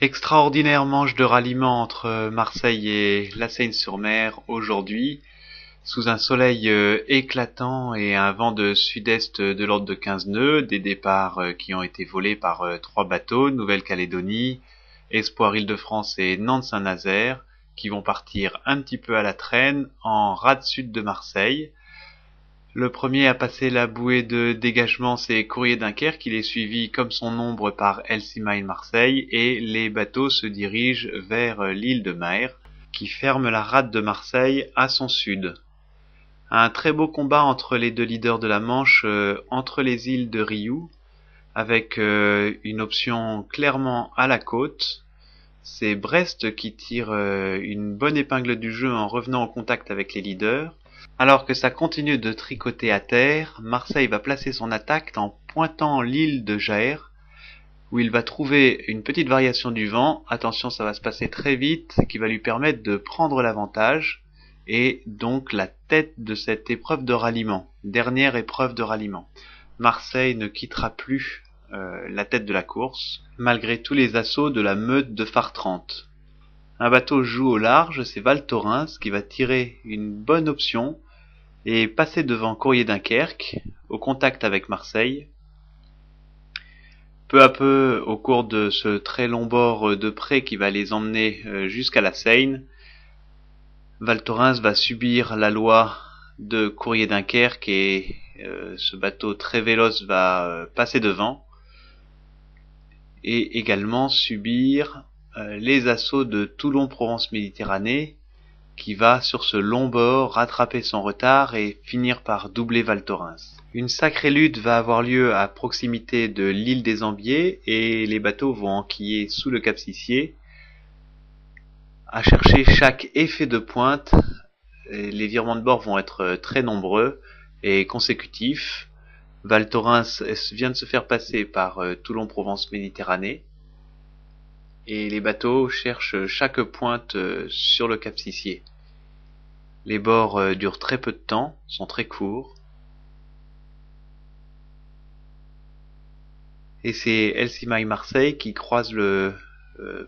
Extraordinaire manche de ralliement entre Marseille et La Seyne-sur-Mer aujourd'hui, sous un soleil éclatant et un vent de sud-est de l'ordre de 15 nœuds, des départs qui ont été volés par trois bateaux, Nouvelle-Calédonie, Espoir Île-de-France et Nantes-Saint-Nazaire, qui vont partir un petit peu à la traîne en rade sud de Marseille. Le premier à passer la bouée de dégagement, c'est Courrier Dunkerque. Il est suivi comme son ombre par Elsimine Marseille et les bateaux se dirigent vers l'île de Mahers, qui ferme la rade de Marseille à son sud. Un très beau combat entre les deux leaders de la Manche, entre les îles de Riou, avec une option clairement à la côte. C'est Brest qui tire une bonne épingle du jeu en revenant en contact avec les leaders. Alors que ça continue de tricoter à terre, Marseille va placer son attaque en pointant l'île de Jaër, où il va trouver une petite variation du vent. Attention, ça va se passer très vite, qui va lui permettre de prendre l'avantage, et donc la tête de cette épreuve de ralliement, dernière épreuve de ralliement. Marseille ne quittera plus la tête de la course, malgré tous les assauts de la meute de phare 30. Un bateau joue au large, c'est Val Thorens qui va tirer une bonne option et passer devant Courrier Dunkerque, au contact avec Marseille. Peu à peu, au cours de ce très long bord de près qui va les emmener jusqu'à la Seine, Val Thorens va subir la loi de Courrier Dunkerque et ce bateau très véloce va passer devant et également subir les assauts de Toulon-Provence-Méditerranée qui va sur ce long bord rattraper son retard et finir par doubler Val Thorens. Une sacrée lutte va avoir lieu à proximité de l'île des Ambiers et les bateaux vont enquiller sous le cap Sissier à chercher chaque effet de pointe. Les virements de bord vont être très nombreux et consécutifs. Val Thorens vient de se faire passer par Toulon-Provence-Méditerranée et les bateaux cherchent chaque pointe sur le cap Sissier. Les bords durent très peu de temps, sont très courts. Et c'est Elsimay Marseille qui croise le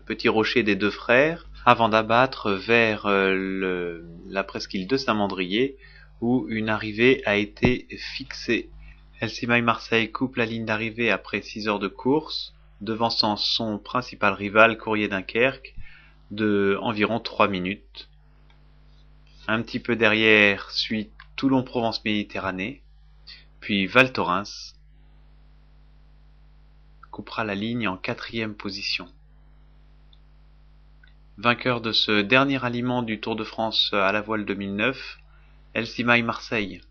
petit rocher des deux frères avant d'abattre vers la presqu'île de Saint-Mandrier où une arrivée a été fixée. Elsimay Marseille coupe la ligne d'arrivée après 6 heures de course, devançant son principal rival Courrier Dunkerque de environ 3 minutes. Un petit peu derrière suit Toulon-Provence-Méditerranée, puis Val Thorens coupera la ligne en 4e position. Vainqueur de ce dernier ralliement du Tour de France à la voile 2009, Elsimay Marseille.